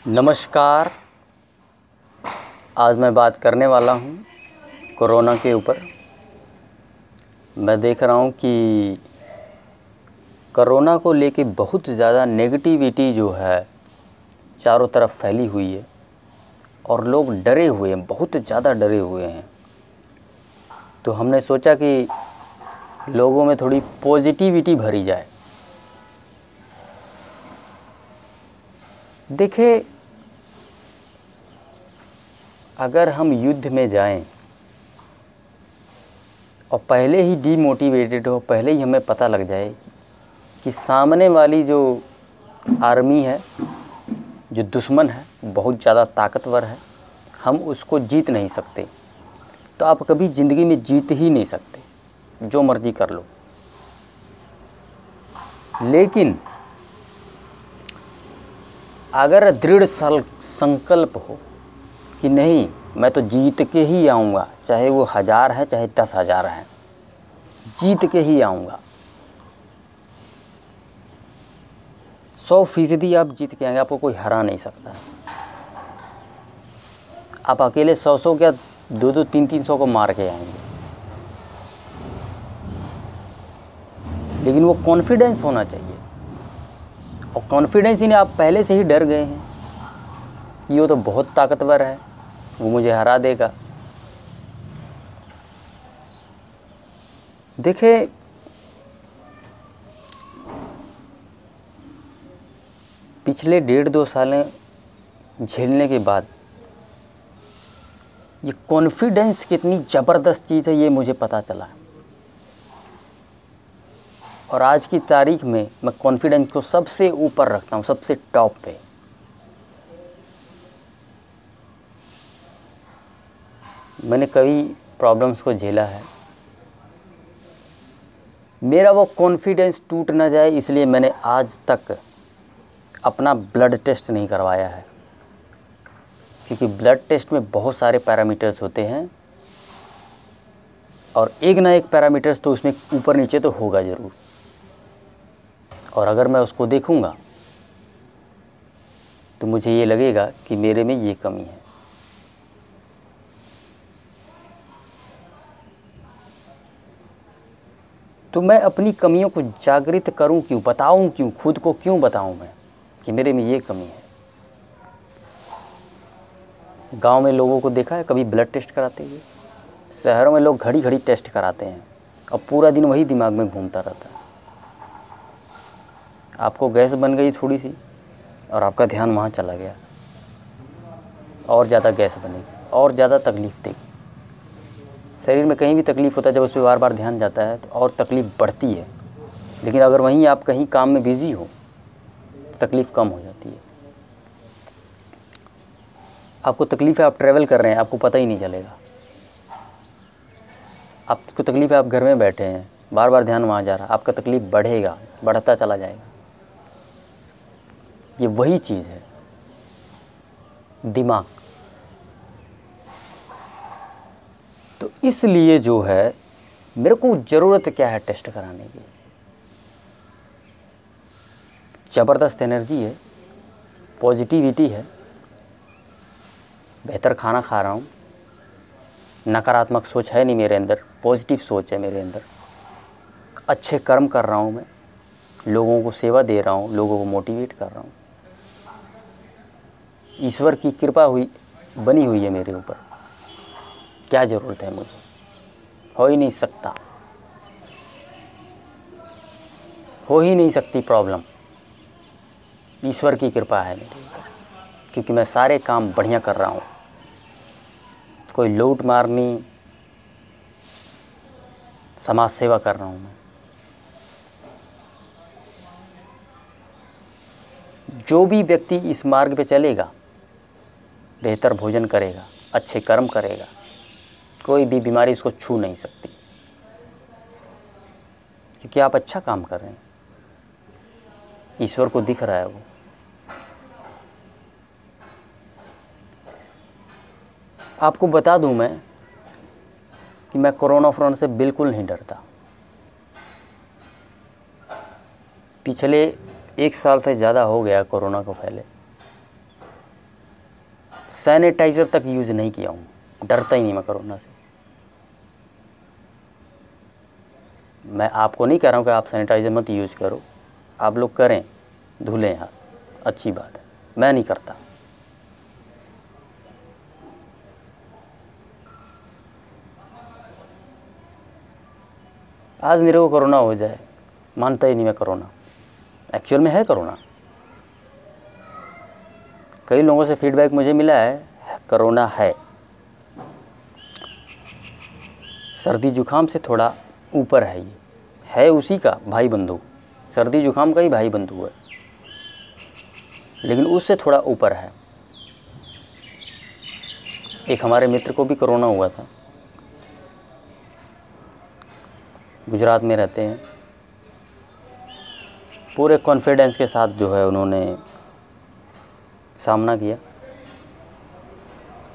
नमस्कार। आज मैं बात करने वाला हूँ कोरोना के ऊपर। मैं देख रहा हूँ कि कोरोना को लेके बहुत ज़्यादा नेगेटिविटी जो है चारों तरफ फैली हुई है और लोग डरे हुए हैं, बहुत ज़्यादा डरे हुए हैं। तो हमने सोचा कि लोगों में थोड़ी पॉजिटिविटी भरी जाए। देखिए, अगर हम युद्ध में जाएं और पहले ही डीमोटिवेटेड हो, पहले ही हमें पता लग जाए कि सामने वाली जो आर्मी है, जो दुश्मन है, बहुत ज़्यादा ताकतवर है, हम उसको जीत नहीं सकते, तो आप कभी ज़िंदगी में जीत ही नहीं सकते, जो मर्ज़ी कर लो। लेकिन अगर दृढ़ संकल्प हो कि नहीं, मैं तो जीत के ही आऊँगा, चाहे वो 1000 है चाहे 10,000 है, जीत के ही आऊँगा। 100% आप जीत के आएंगे, आपको कोई हरा नहीं सकता। आप अकेले 100 क्या 2-2, 300 को मार के आएंगे, लेकिन वो कॉन्फिडेंस होना चाहिए। और कॉन्फिडेंस ही नहीं, आप पहले से ही डर गए हैं, ये तो बहुत ताकतवर है, वो मुझे हरा देगा। देखिए, पिछले 1.5-2 सालें झेलने के बाद ये कॉन्फिडेंस कितनी ज़बरदस्त चीज़ है, ये मुझे पता चला। और आज की तारीख में मैं कॉन्फिडेंस को सबसे ऊपर रखता हूँ, सबसे टॉप पे। मैंने कई प्रॉब्लम्स को झेला है, मेरा वो कॉन्फिडेंस टूट ना जाए इसलिए मैंने आज तक अपना ब्लड टेस्ट नहीं करवाया है, क्योंकि ब्लड टेस्ट में बहुत सारे पैरामीटर्स होते हैं और एक ना एक पैरामीटर्स तो उसमें ऊपर नीचे तो होगा ज़रूर। और अगर मैं उसको देखूंगा तो मुझे ये लगेगा कि मेरे में ये कमी है। तो मैं अपनी कमियों को जागृत करूं क्यों, बताऊं क्यों, खुद को क्यों बताऊं मैं कि मेरे में ये कमी है। गांव में लोगों को देखा है कभी ब्लड टेस्ट कराते हुए? शहरों में लोग घड़ी घड़ी टेस्ट कराते हैं और पूरा दिन वही दिमाग में घूमता रहता है। आपको गैस बन गई थोड़ी सी और आपका ध्यान वहाँ चला गया, और ज़्यादा गैस बनेगी और ज़्यादा तकलीफ़ देगी। शरीर में कहीं भी तकलीफ़ होता है, जब उस पर बार बार ध्यान जाता है तो और तकलीफ़ बढ़ती है। लेकिन अगर वहीं आप कहीं काम में बिज़ी हो तो तकलीफ़ कम हो जाती है। आपको तकलीफ़ है, आप ट्रैवल कर रहे हैं, आपको पता ही नहीं चलेगा। आपको तकलीफ़ है, आप घर में बैठे हैं, बार बार ध्यान वहाँ जा रहा है, आपका तकलीफ़ बढ़ेगा, बढ़ता चला जाएगा। ये वही चीज़ है, दिमाग। तो इसलिए जो है, मेरे को ज़रूरत क्या है टेस्ट कराने की? ज़बरदस्त एनर्जी है, पॉजिटिविटी है, बेहतर खाना खा रहा हूँ, नकारात्मक सोच है नहीं मेरे अंदर, पॉजिटिव सोच है मेरे अंदर, अच्छे कर्म कर रहा हूँ मैं, लोगों को सेवा दे रहा हूँ, लोगों को मोटिवेट कर रहा हूँ। ईश्वर की कृपा बनी हुई है मेरे ऊपर। क्या ज़रूरत है मुझे? हो ही नहीं सकता, हो ही नहीं सकती प्रॉब्लम। ईश्वर की कृपा है मेरे ऊपर, क्योंकि मैं सारे काम बढ़िया कर रहा हूँ। कोई लूट मारनी, समाज सेवा कर रहा हूँ मैं। जो भी व्यक्ति इस मार्ग पे चलेगा, बेहतर भोजन करेगा, अच्छे कर्म करेगा, कोई भी बीमारी इसको छू नहीं सकती, क्योंकि आप अच्छा काम कर रहे हैं। ईश्वर को दिख रहा है वो। आपको बता दूं मैं कि मैं कोरोना से बिल्कुल नहीं डरता। पिछले 1 साल से ज़्यादा हो गया कोरोना को फैले, सैनिटाइज़र तक यूज़ नहीं किया हूँ, डरता ही नहीं मैं कोरोना से। मैं आपको नहीं कह रहा हूँ कि आप सैनिटाइज़र मत यूज़ करो, आप लोग करें, धुलें हाथ, अच्छी बात है, मैं नहीं करता। आज मेरे को कोरोना हो जाए, मानता ही नहीं मैं कोरोना, एक्चुअल में है कोरोना। कई लोगों से फीडबैक मुझे मिला है कोरोना है, सर्दी जुकाम से थोड़ा ऊपर है, ये है उसी का भाई बंधु, सर्दी जुकाम का ही भाई बंधु है, लेकिन उससे थोड़ा ऊपर है। एक हमारे मित्र को भी कोरोना हुआ था, गुजरात में रहते हैं, पूरे कॉन्फिडेंस के साथ जो है उन्होंने सामना किया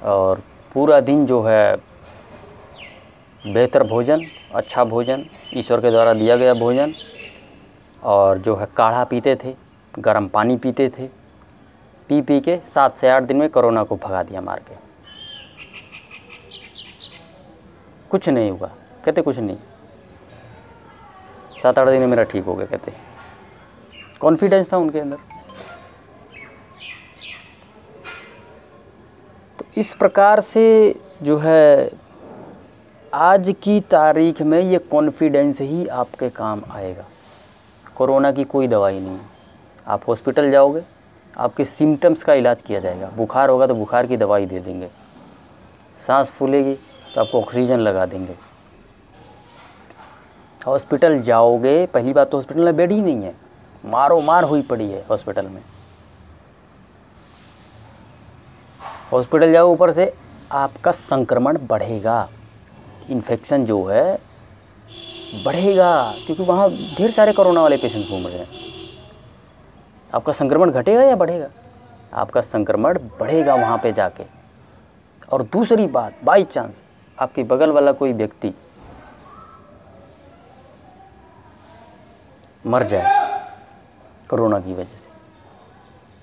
और पूरा दिन जो है बेहतर भोजन, अच्छा भोजन, ईश्वर के द्वारा दिया गया भोजन, और जो है काढ़ा पीते थे, गर्म पानी पीते थे, पी के 7 से 8 दिन में कोरोना को भगा दिया मार के। कुछ नहीं हुआ, कहते कुछ नहीं, 7-8 दिन में मेरा ठीक हो गया, कहते कॉन्फिडेंस था उनके अंदर। तो इस प्रकार से जो है आज की तारीख में ये कॉन्फिडेंस ही आपके काम आएगा। कोरोना की कोई दवाई नहीं है, आप हॉस्पिटल जाओगे, आपके सिम्टम्स का इलाज किया जाएगा। बुखार होगा तो बुखार की दवाई दे देंगे, सांस फूलेगी तो आपको ऑक्सीजन लगा देंगे। हॉस्पिटल जाओगे, पहली बात तो हॉस्पिटल में बेड ही नहीं है, मारो मार हुई पड़ी है हॉस्पिटल में। हॉस्पिटल जाओ, ऊपर से आपका संक्रमण बढ़ेगा, इन्फेक्शन जो है बढ़ेगा, क्योंकि वहाँ ढेर सारे कोरोना वाले पेशेंट घूम रहे हैं। आपका संक्रमण घटेगा या बढ़ेगा? आपका संक्रमण बढ़ेगा वहाँ पे जाके। और दूसरी बात, बाई चांस आपके बगल वाला कोई व्यक्ति मर जाए कोरोना की वजह से,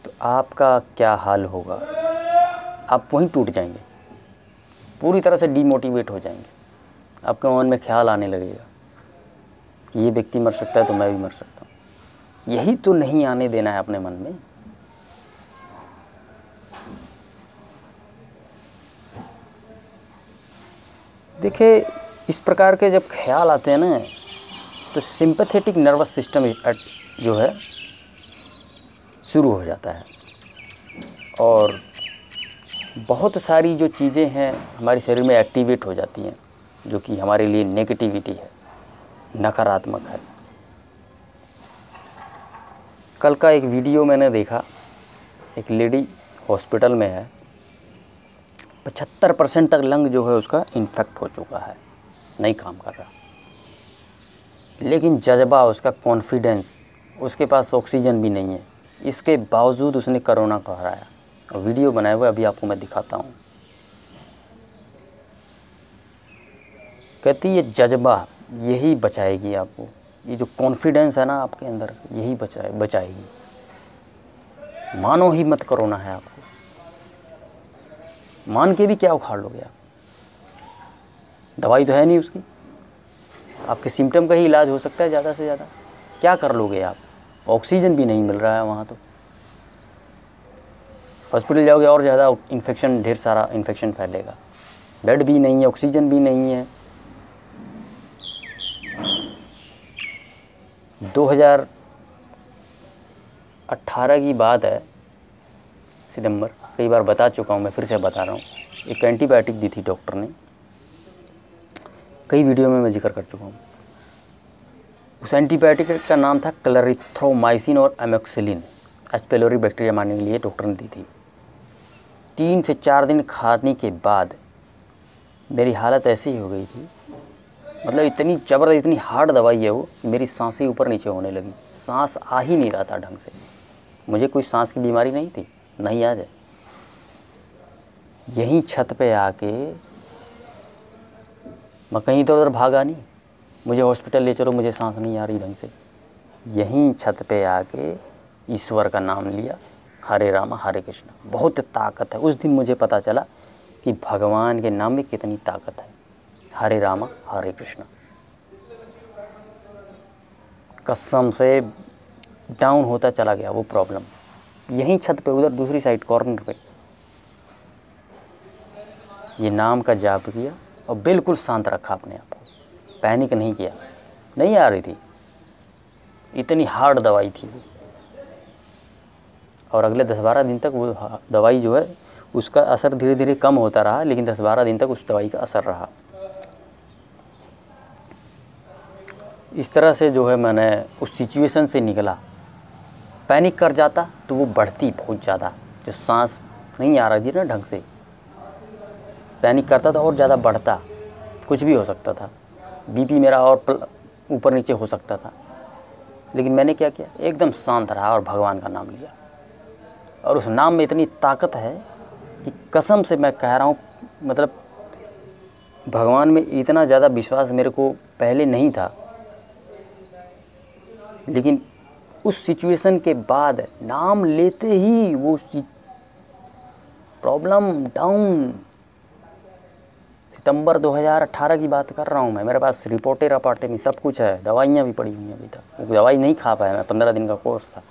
तो आपका क्या हाल होगा? आप वहीं टूट जाएंगे, पूरी तरह से डीमोटिवेट हो जाएंगे। आपके मन में ख्याल आने लगेगा कि ये व्यक्ति मर सकता है तो मैं भी मर सकता हूँ। यही तो नहीं आने देना है अपने मन में। देखिए, इस प्रकार के जब ख्याल आते हैं ना, तो सिंपैथेटिक नर्वस सिस्टम जो है शुरू हो जाता है, और बहुत सारी जो चीज़ें हैं हमारे शरीर में एक्टिवेट हो जाती हैं, जो कि हमारे लिए नेगेटिविटी है, नकारात्मक है। कल का एक वीडियो मैंने देखा, एक लेडी हॉस्पिटल में है, 75% तक लंग जो है उसका इन्फेक्ट हो चुका है, नहीं काम कर रहा, लेकिन जज्बा, उसका कॉन्फिडेंस, उसके पास ऑक्सीजन भी नहीं है, इसके बावजूद उसने कोरोना को हराया। और वीडियो बनाए हुए अभी आपको मैं दिखाता हूँ। कहती ये जज्बा यही बचाएगी आपको, ये जो कॉन्फिडेंस है ना आपके अंदर, यही बचाएगी। मानो ही मत कोरोना है आपको, मान के भी क्या उखाड़ लोगे आप? दवाई तो है नहीं उसकी, आपके सिम्टम का ही इलाज हो सकता है ज़्यादा से ज़्यादा, क्या कर लोगे आप? ऑक्सीजन भी नहीं मिल रहा है वहाँ, तो हॉस्पिटल जाओगे और ज़्यादा इन्फेक्शन, ढेर सारा इन्फेक्शन फैलेगा। बेड भी नहीं है, ऑक्सीजन भी नहीं है। 2018 की बात है, सितंबर, कई बार बता चुका हूँ, मैं फिर से बता रहा हूँ। एक एंटीबायोटिक दी थी डॉक्टर ने, कई वीडियो में मैं जिक्र कर चुका हूँ। उस एंटीबायोटिक का नाम था क्लरिथ्रोमाइसिन और एमोक्सिलिन। एच पेलोरी बैक्टीरिया मारने के लिए डॉक्टर ने दी थी। 3 से 4 दिन खाने के बाद मेरी हालत ऐसी हो गई थी, मतलब इतनी ज़बरदस्त, इतनी हार्ड दवाई है वो, मेरी सांसें ऊपर नीचे होने लगी, सांस आ ही नहीं रहा था ढंग से। मुझे कोई सांस की बीमारी नहीं थी, नहीं आ जाए। यहीं छत पे आके मैं कहीं तो उधर भागा नहीं, मुझे हॉस्पिटल ले चलो, मुझे सांस नहीं आ रही ढंग से। यहीं छत पे आके ईश्वर का नाम लिया, हरे रामा हरे कृष्ण, बहुत ताकत है। उस दिन मुझे पता चला कि भगवान के नाम में कितनी ताकत है। हरे रामा हरे कृष्ण, कसम से डाउन होता चला गया वो प्रॉब्लम। यहीं छत पे, उधर दूसरी साइड कॉर्नर पे ये नाम का जाप किया और बिल्कुल शांत रखा अपने आप को, पैनिक नहीं किया। नहीं आ रही थी, इतनी हार्ड दवाई थी वो। और अगले 10-12 दिन तक वो दवाई जो है उसका असर धीरे धीरे कम होता रहा, लेकिन 10-12 दिन तक उस दवाई का असर रहा। इस तरह से जो है मैंने उस सिचुएशन से निकला। पैनिक कर जाता तो वो बढ़ती बहुत ज़्यादा, जो सांस नहीं आ रही थी ना ढंग से, पैनिक करता था और ज़्यादा बढ़ता, कुछ भी हो सकता था, बीपी मेरा और ऊपर नीचे हो सकता था। लेकिन मैंने क्या किया, एकदम शांत रहा और भगवान का नाम लिया। और उस नाम में इतनी ताकत है कि कसम से मैं कह रहा हूँ, मतलब भगवान में इतना ज़्यादा विश्वास मेरे को पहले नहीं था, लेकिन उस सिचुएशन के बाद नाम लेते ही वो प्रॉब्लम डाउन। सितंबर 2018 की बात कर रहा हूँ मैं, मेरे पास रिपोर्टें रपाटे में सब कुछ है, दवाइयाँ भी पड़ी हुई हैं। अभी तक वो दवाई नहीं खा पाया मैं, 15 दिन का कोर्स था।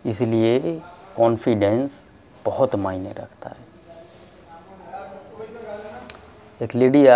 इसलिए कॉन्फिडेंस बहुत मायने रखता है। एक लेडी